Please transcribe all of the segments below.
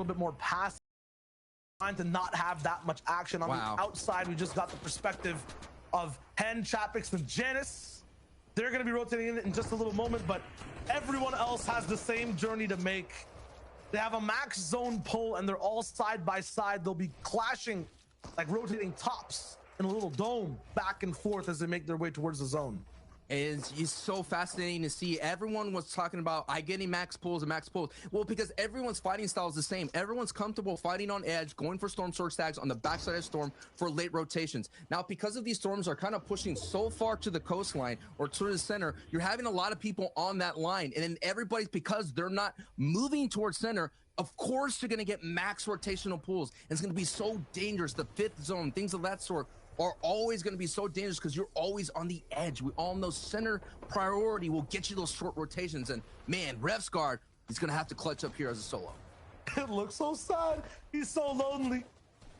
bit more passive, trying to not have that much action. On the outside, we just got the perspective of Hen, Chapix, and Janice. They're going to be rotating in just a little moment, but everyone else has the same journey to make. They have a max zone pull, and they're all side by side. They'll be clashing, like rotating tops in a little dome back and forth as they make their way towards the zone. It's so fascinating to see. Everyone was talking about I getting max pulls and max pulls. Well, because everyone's fighting style is the same. Everyone's comfortable fighting on edge, going for Storm Sword stacks on the backside of Storm for late rotations. Now, because of these storms are kind of pushing so far to the coastline or to the center, you're having a lot of people on that line. And then everybody's, because they're not moving towards center, of course you're going to get max rotational pulls. And it's going to be so dangerous. The fifth zone, things of that sort, are always going to be so dangerous because you're always on the edge. We all know center priority will get you those short rotations. And man, Revsguard, he's going to have to clutch up here as a solo. It looks so sad. He's so lonely.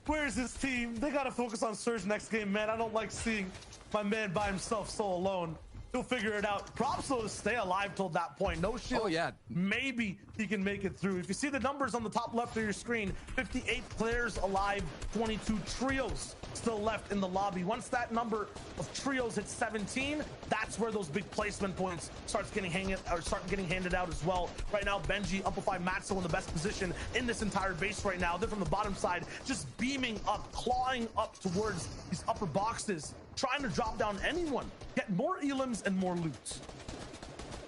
Where's his team? They got to focus on Surge next game, man. I don't like seeing my man by himself so alone. He'll figure it out. Props though to stay alive till that point. No shield. Oh yeah. Maybe he can make it through. If you see the numbers on the top left of your screen, 58 players alive, 22 trios still left in the lobby. Once that number of trios hits 17, that's where those big placement points start getting handed out as well. Right now, Benji, Amplify, Matzo in the best position in this entire base right now. They're from the bottom side, just beaming up, clawing up towards these upper boxes, trying to drop down anyone, get more elims and more loot.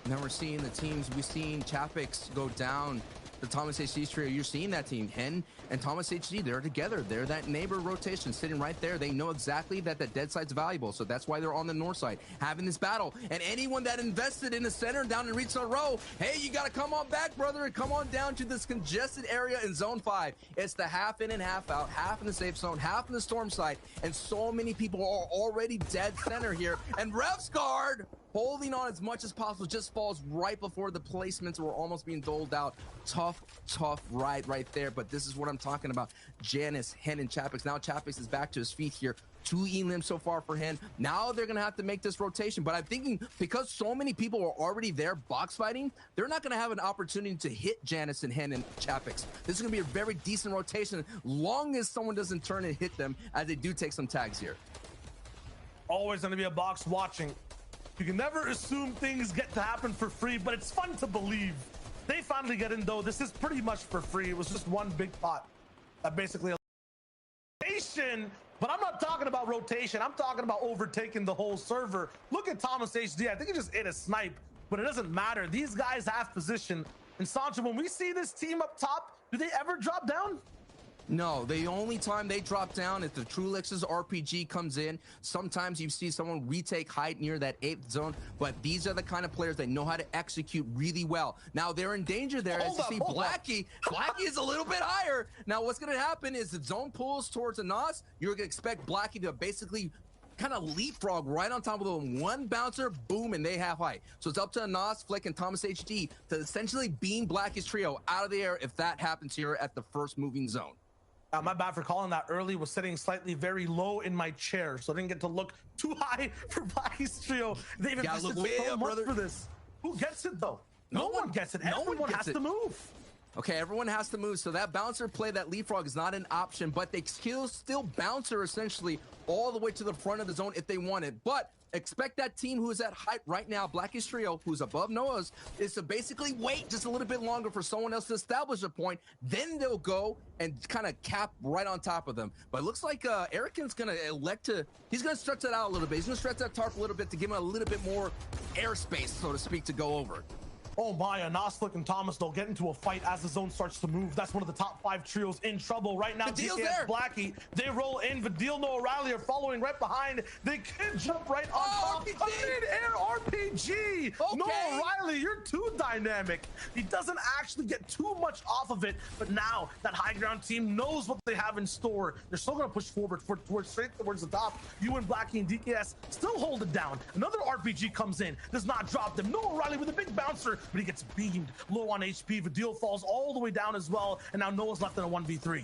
Now we're seeing the teams. We've seen Chapix go down. The Thomas HD trio, you're seeing that team. Hen and Thomas HD, they're together. They're that neighbor rotation sitting right there. They know exactly that the dead side's valuable, so that's why they're on the north side having this battle. And anyone that invested in the center down in Retail Row, hey, you got to come on back, brother, and come on down to this congested area in Zone 5. It's the half in and half out, half in the safe zone, half in the storm side, and so many people are already dead center here. And Revsguard, holding on as much as possible, just falls right before the placements were almost being doled out. Tough ride right there, but this is what I'm talking about. Janice, Hen, and Chapix. Now Chapix is back to his feet here. 2 elims so far for Hen. Now they're gonna have to make this rotation, but I'm thinking because so many people are already there box fighting, they're not gonna have an opportunity to hit Janice and Hen and Chapix. This is gonna be a very decent rotation, long as someone doesn't turn and hit them, as they do take some tags here. Always gonna be a box watching. You can never assume things get to happen for free, but it's fun to believe. They finally get in though. This is pretty much for free. It was just one big pot that basically rotation, but I'm not talking about rotation. I'm talking about overtaking the whole server. Look at Thomas HD. I think he just ate a snipe, but it doesn't matter. These guys have position. And Sancho, when we see this team up top, do they ever drop down? No, the only time they drop down is the Trulix's RPG comes in. Sometimes you see someone retake height near that 8th zone, but these are the kind of players that know how to execute really well. Now they're in danger there as you see Blackie. Blackie is a little bit higher. Now what's going to happen is the zone pulls towards a Nas. You're going to expect Blackie to basically kind of leapfrog right on top of the one bouncer, boom, and they have height. So it's up to Nas, Flick, and Thomas HD to essentially beam Blackie's trio out of the air if that happens here at the first moving zone. My bad for calling that early. Was sitting slightly very low in my chair, so I didn't get to look too high for Blackie's trio. They even invested so much for this. Who gets it though? No one gets it. Everyone has to move. Okay, everyone has to move. So that bouncer play, that leapfrog is not an option, but they still bouncer essentially all the way to the front of the zone if they want it. But expect that team who is at height right now, Blackie's trio, who's above Noah's, is to basically wait just a little bit longer for someone else to establish a point. Then they'll go and kind of cap right on top of them. But it looks like Erican's going to elect to, he's going to stretch that out a little bit. He's going to stretch that tarp a little bit to give him a little bit more airspace, so to speak, to go over. Oh my, Naslik and Thomas, they'll get into a fight as the zone starts to move. That's one of the top 5 trios in trouble right now. DKS Blackie, they roll in. Vidil, Noah Riley are following right behind. They can jump right on top. Mid-air RPG. Okay. Noah Riley, you're too dynamic. He doesn't actually get too much off of it, but now that high ground team knows what they have in store. They're still going to push forward straight towards the top. You and Blackie and DKS still hold it down. Another RPG comes in, does not drop them. Noah Riley with a big bouncer, but he gets beamed low on HP. Vidil falls all the way down as well, and now Noah's left in a 1v3.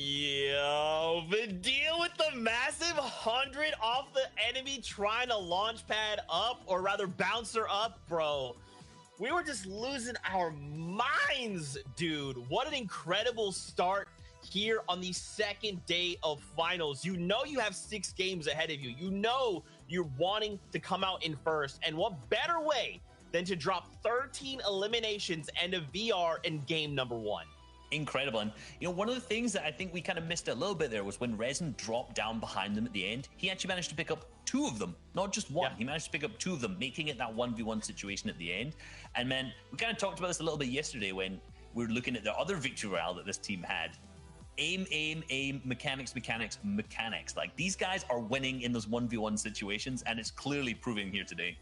Yo, the deal with the massive 100 off the enemy trying to launch pad up, or rather bouncer up, bro. We were just losing our minds, dude. What an incredible start here on the second day of finals. You know you have 6 games ahead of you. You know you're wanting to come out in first. And what better way than to drop 13 eliminations and a VR in game number 1? Incredible. And one of the things that I think we kind of missed a little bit there was when Resin dropped down behind them at the end, he actually managed to pick up 2 of them, not just 1. He managed to pick up 2 of them, making it that 1v1 situation at the end. And man, we kind of talked about this a little bit yesterday when we were looking at the other victory royale that this team had. aim, mechanics. Like, these guys are winning in those 1v1 situations, and it's clearly proving here today.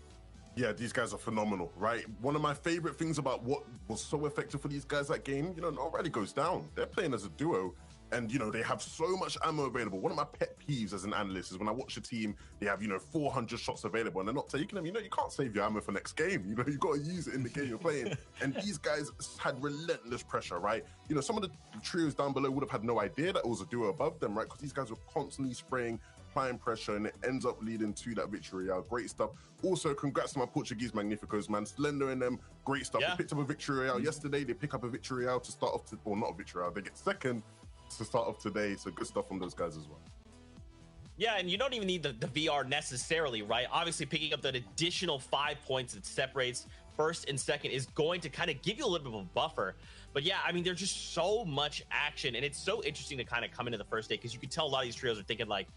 Yeah, these guys are phenomenal, right? One of my favorite things about what was so effective for these guys that game, you know, not really goes down. They're playing as a duo, and, you know, they have so much ammo available. One of my pet peeves as an analyst is when I watch a team, they have, you know, 400 shots available, and they're not taking them. You know, you can't save your ammo for next game. You know, you got to use it in the game you're playing. And these guys had relentless pressure, right? You know, some of the trios down below would have had no idea that it was a duo above them, right? Because these guys were constantly spraying, applying pressure, and it ends up leading to that victory royale. Great stuff. Also, congrats to my Portuguese Magnificos, man. Slender and them, great stuff. They picked up a victory royale yesterday. They pick up a victory royale to start off, or not a victory royale, they get second to start off today. So good stuff from those guys as well. Yeah, and you don't even need the VR necessarily, right? Obviously, picking up that additional 5 points that separates first and second is going to kind of give you a little bit of a buffer. But yeah, I mean, there's just so much action, and it's so interesting to kind of come into the first day, because you can tell a lot of these trios are thinking like,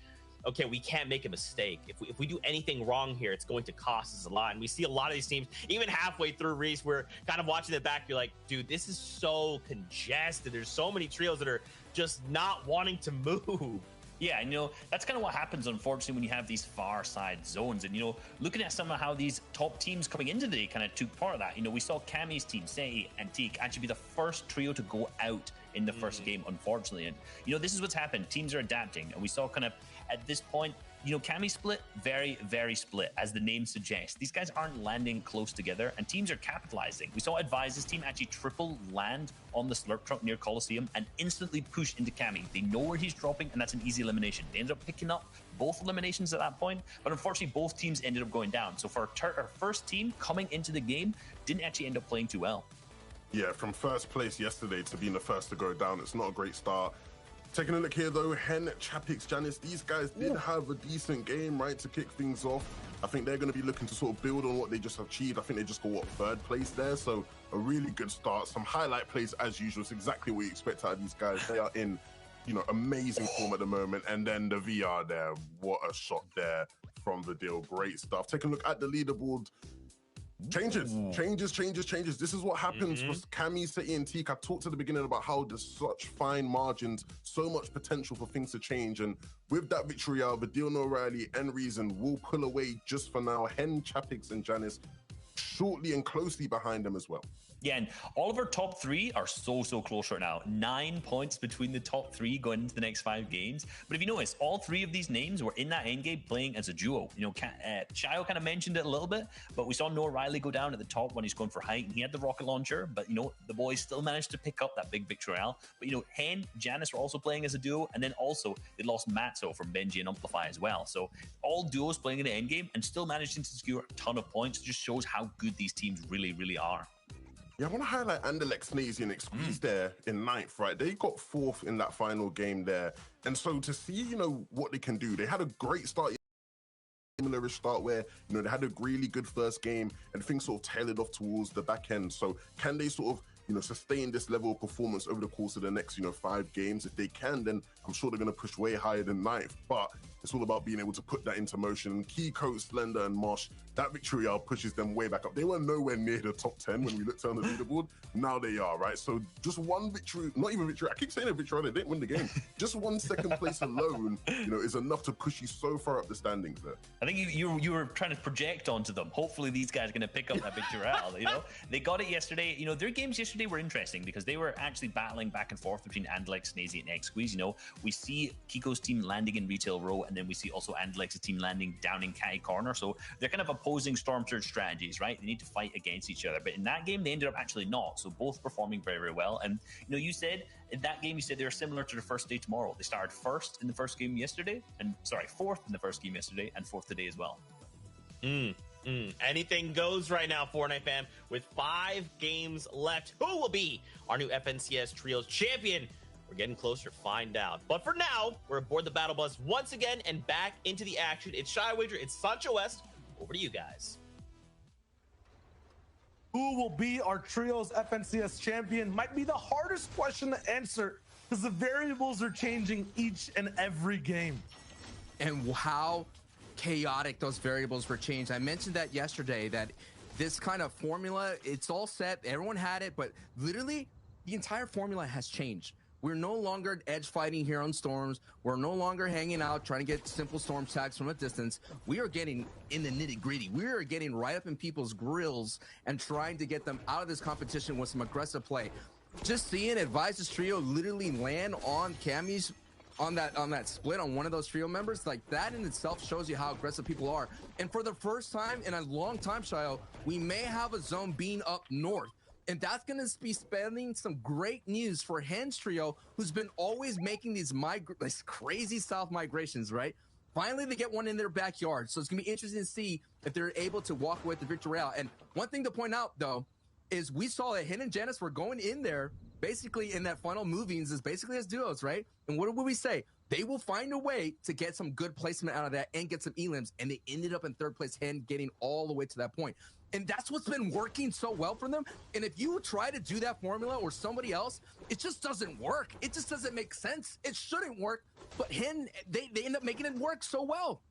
okay, we can't make a mistake. If we do anything wrong here, it's going to cost us a lot. And we see a lot of these teams, even halfway through Reese, we're kind of watching the back, you're like, dude, this is so congested. There's so many trios that are just not wanting to move. Yeah, and, you know, that's kind of what happens, unfortunately, when you have these far side zones. And, you know, looking at some of how these top teams coming into the day kind of took part of that. You know, we saw Cammy's team, Sei and Teak, actually be the first trio to go out in the first game, unfortunately. And, you know, this is what's happened. Teams are adapting. And we saw kind of at this point, you know, Cammy split, very, very split, as the name suggests. These guys aren't landing close together, and teams are capitalizing. We saw Advise's team actually triple land on the Slurp truck near Coliseum and instantly push into Cammy. They know where he's dropping, and that's an easy elimination. They ended up picking up both eliminations at that point, but unfortunately, both teams ended up going down. So for our first team coming into the game, didn't actually end up playing too well. Yeah, from first place yesterday to being the first to go down, it's not a great start. Taking a look here, though, Hen, Chapix, Janice, these guys did have a decent game, right, to kick things off. I think they're going to be looking to sort of build on what they just achieved. I think they just got, third place there, so a really good start. Some highlight plays, as usual. It's exactly what you expect out of these guys. They are in, you know, amazing form at the moment. And then the VR there, what a shot there from the deal. Great stuff. Take a look at the leaderboard. Changes. This is what happens for Cammy, City, and Teak. I talked at the beginning about how there's such fine margins, so much potential for things to change. And with that victory out, Vidilno, O'Reilly, and Reason will pull away just for now. Hen, Chapix, and Janice shortly and closely behind them as well. Yeah, and all of our top three are so close right now. 9 points between the top three going into the next 5 games. But if you notice, all 3 of these names were in that endgame playing as a duo. You know, Shayo kind of mentioned it a little bit, but we saw Noah Riley go down at the top when he's going for height, and he had the rocket launcher. But, you know, the boys still managed to pick up that big victory royale. But, you know, Hen, Janice were also playing as a duo, and then also they lost Matzo from Benji and Amplify as well. So all duos playing in the endgame and still managing to secure a ton of points. It just shows how good these teams really are. Yeah, I want to highlight Anderlecht, Snazy, and Squeeze there in 9th, right? They got 4th in that final game there. And so to see, you know, what they can do, they had a great start, similar-ish start where, you know, they had a really good first game and things sort of tailored off towards the back end. So can they sort of, you know, sustain this level of performance over the course of the next, you know, 5 games? If they can, then I'm sure they're going to push way higher than 9th. But it's all about being able to put that into motion. Keycoat, Slender, and Mosh, that victory royale pushes them way back up. They were nowhere near the top 10 when we looked on the leaderboard. Now they are, right? So just one victory, not even victory, I keep saying a victory, they didn't win the game. Just one second place alone, you know, is enough to push you so far up the standings there. I think you were trying to project onto them. Hopefully these guys are going to pick up that victory royale, you know? They got it yesterday. You know, their games yesterday were interesting because they were actually battling back and forth between Anderlecht, Snazy, and X-Squeeze. You know, we see Kiko's team landing in Retail Row, and then we see also Anderlecht's team landing down in Kai Corner. So they're kind of opposing Storm Surge strategies, right? They need to fight against each other. But in that game, they ended up actually not. So both performing very well. And, you know, you said in that game, you said they were similar to the first day tomorrow. They started 1st in the first game yesterday, and 4th in the first game yesterday, and 4th today as well. Anything goes right now, Fortnite fam. With 5 games left, who will be our new FNCS Trios champion? We're getting closer to find out. But for now, we're aboard the battle bus once again and back into the action. It's Shy Wager, it's Sancho West. Over to you guys. Who will be our Trios FNCS champion might be the hardest question to answer because the variables are changing each and every game. And how chaotic those variables were changed. I mentioned that yesterday, that this kind of formula, it's all set, everyone had it, but literally the entire formula has changed We're no longer edge fighting here on Storms. We're no longer hanging out trying to get simple Storm tags from a distance. We are getting in the nitty gritty. We are getting right up in people's grills and trying to get them out of this competition with some aggressive play. Just seeing Advice's trio literally land on Cammy's on that split on one of those trio members, like that in itself shows you how aggressive people are. And for the first time in a long time, Shio, we may have a zone being up north. And that's going to be spending some great news for Hen's trio, who's been always making these crazy south migrations, right? Finally, they get one in their backyard. So it's going to be interesting to see if they're able to walk away with the victory out. And one thing to point out, though, is we saw that Hen and Janice were going in there basically in that final movings as basically as duos, right? And what would we say? They will find a way to get some good placement out of that and get some elims. And they ended up in third place, Hen getting all the way to that point. And that's what's been working so well for them. And if you try to do that formula or somebody else, it just doesn't work. It just doesn't make sense. It shouldn't work. But Hen, they end up making it work so well.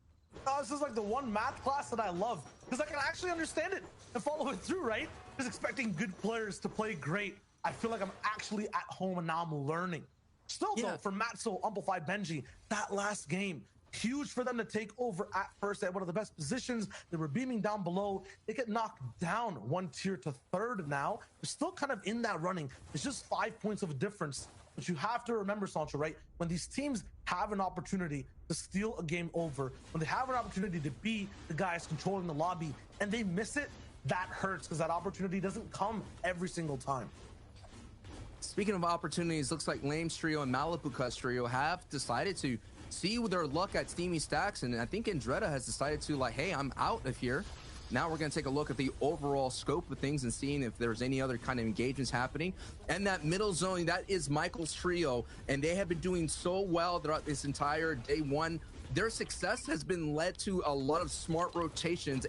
This is like the one math class that I love because I can actually understand it and follow it through, right? Just expecting good players to play great. I feel like I'm actually at home and now I'm learning. Still, though, for Matzo, Amplify, Benji, that last game, huge for them to take over at first at one of the best positions. They were beaming down below. They get knocked down one tier to third now. They're still kind of in that running. It's just 5 points of a difference. But you have to remember, Sancho, right? When these teams have an opportunity to steal a game over, when they have an opportunity to be the guys controlling the lobby, and they miss it, that hurts because that opportunity doesn't come every single time. Speaking of opportunities, looks like Lame's trio and Malibuka's trio have decided to see their luck at Steamy Stacks, and I think Andretta has decided to, like, hey, I'm out of here. Now we're going to take a look at the overall scope of things and seeing if there's any other kind of engagements happening. And that middle zone, that is Michael's trio, and they have been doing so well throughout this entire day one. Their success has been led to a lot of smart rotations